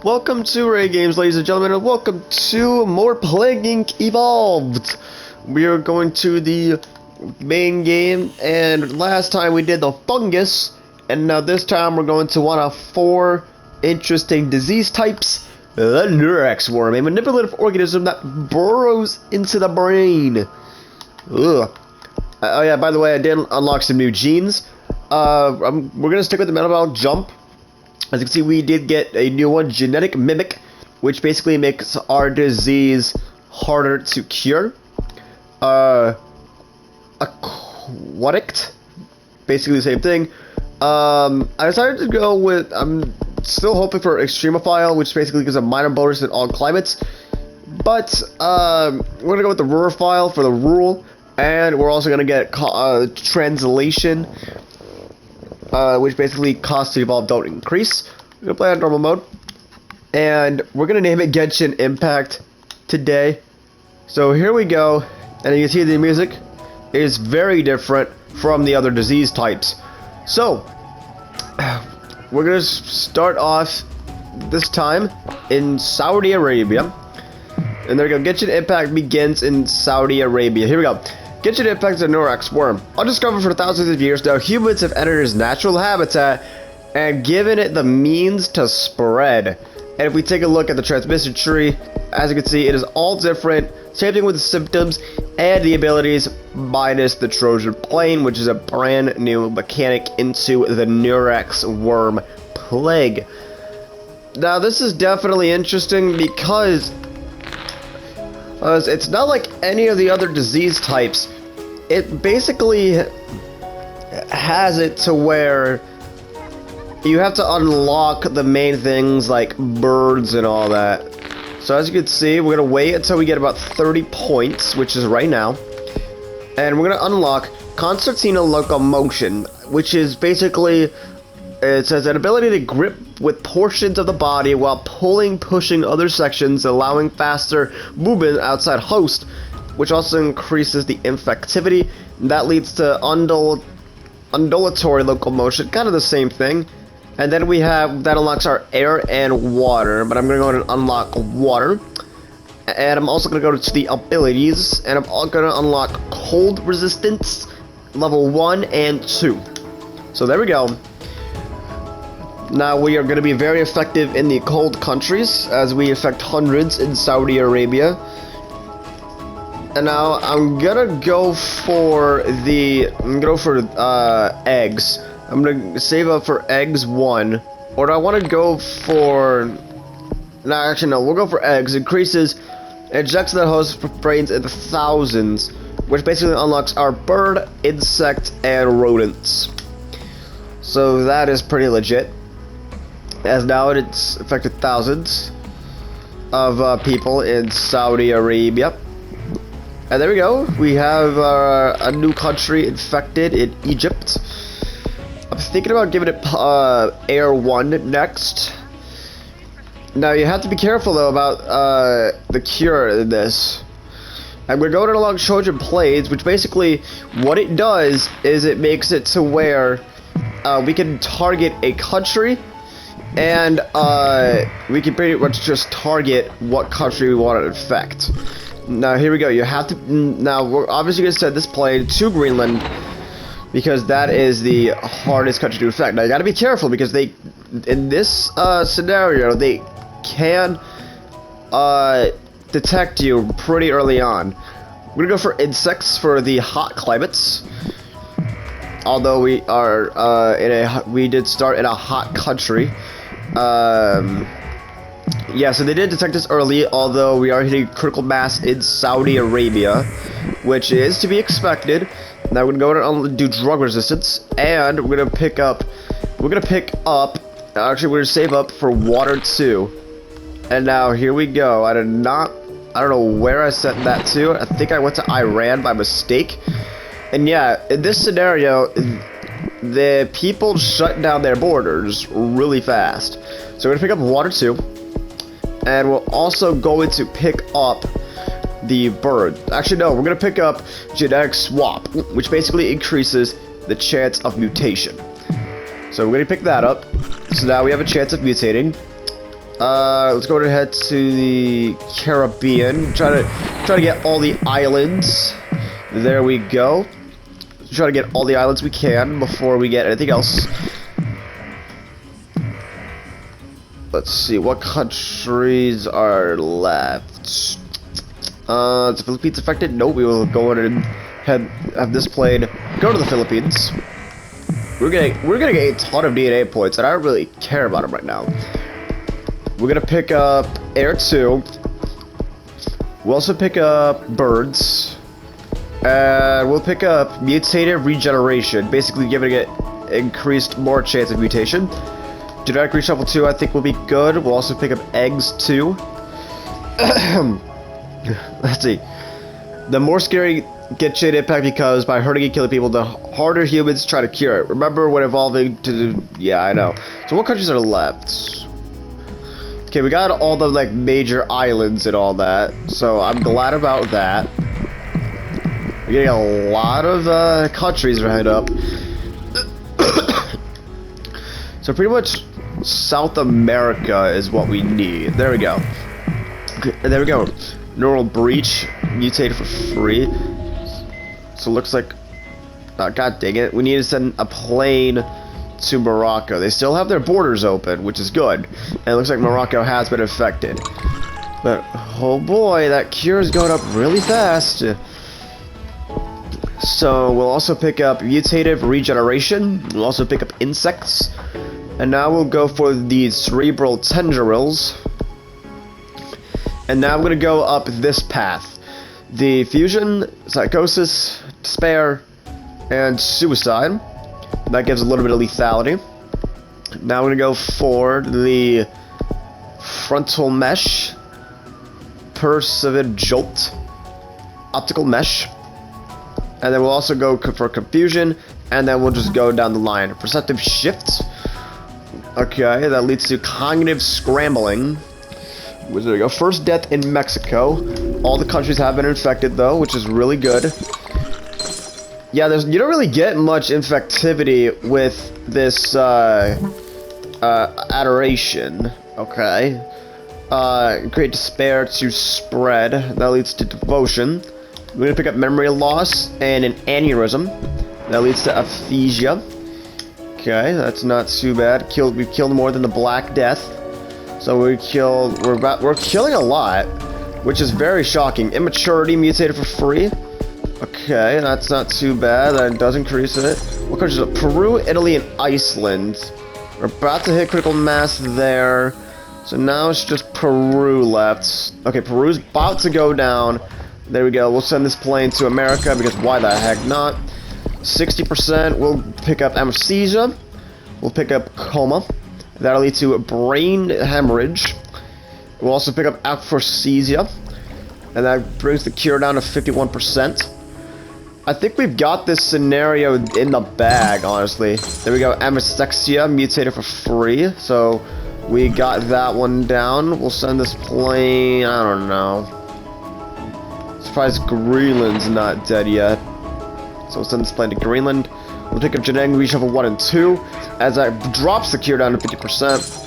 Welcome to Ray Games, ladies and gentlemen, and welcome to more Plague Inc. Evolved. We are going to the main game, and last time we did the fungus, and now this time we're going to one of 4 interesting disease types. The Neurax worm, a manipulative organism that burrows into the brain. Ugh. Oh yeah, by the way, I did unlock some new genes. We're gonna stick with the metabolic jump. As you can see, we did get a new one, genetic mimic, which basically makes our disease harder to cure. Aquatic, basically the same thing. I decided to go with, I'm still hoping for extremophile, which basically gives a minor bonus in all climates. But we're gonna go with the rurophile for the rural, and we're also gonna get translation. Which basically costs to evolve don't increase. We're gonna play on normal mode, and we're gonna name it Genshin Impact today. So here we go, and you can see the music is very different from the other disease types. So we're gonna start off this time in Saudi Arabia, and there we go. Genshin Impact begins in Saudi Arabia. Here we go. Genshin Impact is a Neurax worm. Undiscovered for thousands of years now, humans have entered its natural habitat and given it the means to spread. And if we take a look at the transmission tree, as you can see, it is all different. Same thing with the symptoms and the abilities, minus the Trojan Plane, which is a brand new mechanic into the Neurax worm plague. Now, this is definitely interesting because it's not like any of the other disease types. It basically has it to where you have to unlock the main things like birds and all that. So as you can see, we're going to wait until we get about 30 points, which is right now. And we're going to unlock Concertina Locomotion, which is basically, it says an ability to grip with portions of the body while pushing other sections, allowing faster movement outside host, which also increases the infectivity. That leads to undulatory locomotion, kind of the same thing. And then we have, that unlocks our air and water, but I'm going to go ahead and unlock water. And I'm also going to go to the abilities, and I'm going to unlock cold resistance, level 1 and 2. So there we go. Now we are going to be very effective in the cold countries, as we affect hundreds in Saudi Arabia. And now I'm gonna go for eggs. I'm gonna save up for eggs 1, or do I want to go for? No, actually no. We'll go for eggs. Increases, ejects the host brains in the thousands, which basically unlocks our bird, insect, and rodents. So that is pretty legit. As now it's affected thousands of people in Saudi Arabia. And there we go. We have a new country infected in Egypt. I'm thinking about giving it Air 1 next. Now you have to be careful though about the cure in this. And we're going along Trojan Plains, which basically what it does is it makes it to where we can target a country. And we can pretty much just target what country we want to infect. Now here we go. You have to. Now we're obviously going to send this plane to Greenland because that is the hardest country to infect. Now you got to be careful because they, in this scenario, they can detect you pretty early on. We're gonna go for insects for the hot climates. Although we are we did start in a hot country. Yeah, so they did detect us early, although we are hitting critical mass in Saudi Arabia, which is to be expected. Now we're gonna go and do drug resistance, and we're gonna pick up, actually we're gonna save up for water 2. And now here we go. I don't know where I set that to. I think I went to Iran by mistake. And yeah, in this scenario, the people shut down their borders really fast. So we're gonna pick up water 2. And we're also going to pick up the bird. Actually, no, we're going to pick up genetic swap, which basically increases the chance of mutation. So we're going to pick that up. So now we have a chance of mutating. Let's go ahead to the Caribbean. Try to get all the islands. There we go. Try to get all the islands we can before we get anything else. Let's see, what countries are left? Is the Philippines affected? No, we will go in and have this plane go to the Philippines. We're gonna get a ton of DNA points, and I don't really care about them right now. We're gonna pick up Air 2. We'll also pick up Birds. And we'll pick up Mutated Regeneration, basically giving it increased more chance of mutation. Genetic Reshuffle 2 I think will be good. We'll also pick up Eggs 2. Let's see. The more scary get chain impact because by hurting and killing people, the harder humans try to cure it. Remember when evolving to... Yeah, I know. So what countries are left? Okay, we got all the like major islands and all that. So I'm glad about that. We're getting a lot of countries right up. So pretty much South America is what we need. There we go. And there we go. Neural breach mutated for free. So it looks like, god dang it, we need to send a plane to Morocco. They still have their borders open, which is good. And it looks like Morocco has been affected. But oh boy, that cure is going up really fast. So we'll also pick up mutative regeneration. We'll also pick up insects. And now we'll go for the cerebral tendrils. And now I'm going to go up this path. The fusion, psychosis, despair, and suicide. That gives a little bit of lethality. Now I'm going to go for the frontal mesh, persevered jolt, optical mesh. And then we'll also go for confusion, and then we'll just go down the line. Perceptive shift. Okay, that leads to cognitive scrambling. There we go. First death in Mexico. All the countries have been infected, though, which is really good. Yeah, you don't really get much infectivity with this adoration. Okay. Create despair to spread. That leads to devotion. We're gonna pick up memory loss and an aneurysm. That leads to aphasia. Okay, that's not too bad. We've killed more than the Black Death. So we're killing a lot, which is very shocking. Immaturity mutated for free. Okay, that's not too bad. That does increase it. What countries are Peru, Italy, and Iceland? We're about to hit critical mass there. So now it's just Peru left. Okay, Peru's about to go down. There we go. We'll send this plane to America because why the heck not? 60%. We'll pick up anesthesia. We'll pick up coma. That'll lead to brain hemorrhage. We'll also pick up aphoresia. And that brings the cure down to 51%. I think we've got this scenario in the bag, honestly. There we go. Amestexia mutated for free. So we got that one down. We'll send this plane. I don't know. Surprised Greenland's not dead yet. So we'll send this plane to Greenland. We'll pick up genetic reshuffle 1 and 2. As that drops the cure down to 50%.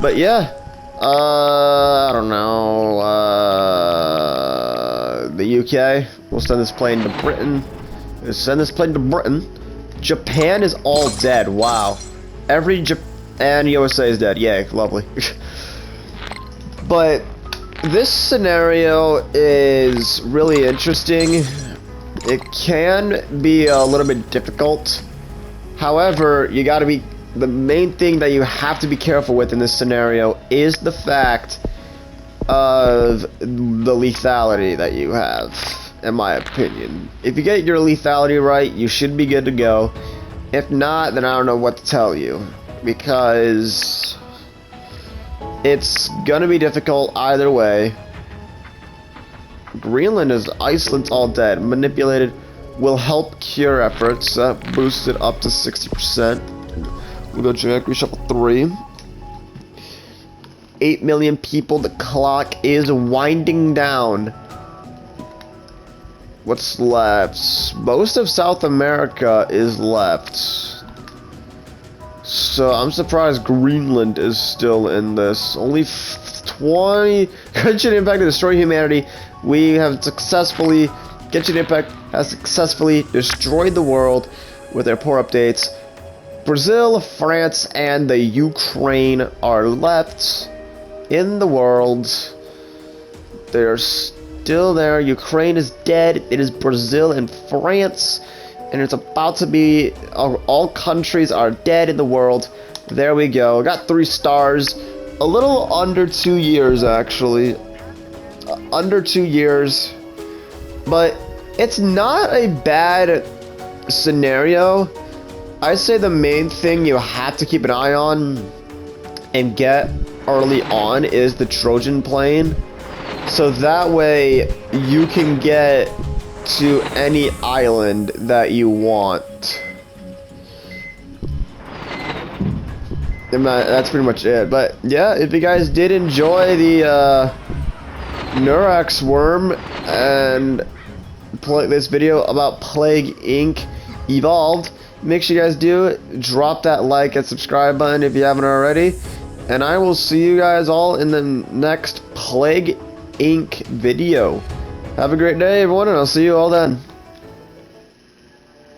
But yeah. I don't know. The UK. We'll send this plane to Britain. We'll send this plane to Britain. Japan is all dead. Wow. Every Japan USA is dead. Yay, lovely. But this scenario is really interesting. It can be a little bit difficult. However, you gotta be... The main thing that you have to be careful with in this scenario is the fact of the lethality that you have, in my opinion. If you get your lethality right, you should be good to go. If not, then I don't know what to tell you. Because it's gonna be difficult either way. Greenland is Iceland's all dead. Manipulated will help cure efforts. Boosted up to 60%. We'll go genetic reshuffle 3. 8 million people. The clock is winding down. What's left? Most of South America is left. So I'm surprised Greenland is still in this. Only 20 Genshin Impact to destroy humanity. We have successfully, Genshin Impact has successfully destroyed the world with their poor updates. Brazil, France, and the Ukraine are left in the world. They're still there. Ukraine is dead. It is Brazil and France. And it's about to be, all countries are dead in the world. There we go. Got 3 stars. A little under 2 years, actually. Under 2 years. But it's not a bad scenario. I'd say the main thing you have to keep an eye on and get early on is the Trojan plane. So that way you can get to any island that you want. And that's pretty much it. But yeah, if you guys did enjoy the Neurax worm and this video about Plague Inc. Evolved, make sure you guys do drop that like and subscribe button if you haven't already. And I will see you guys all in the next Plague Inc. video. Have a great day, everyone, and I'll see you all then.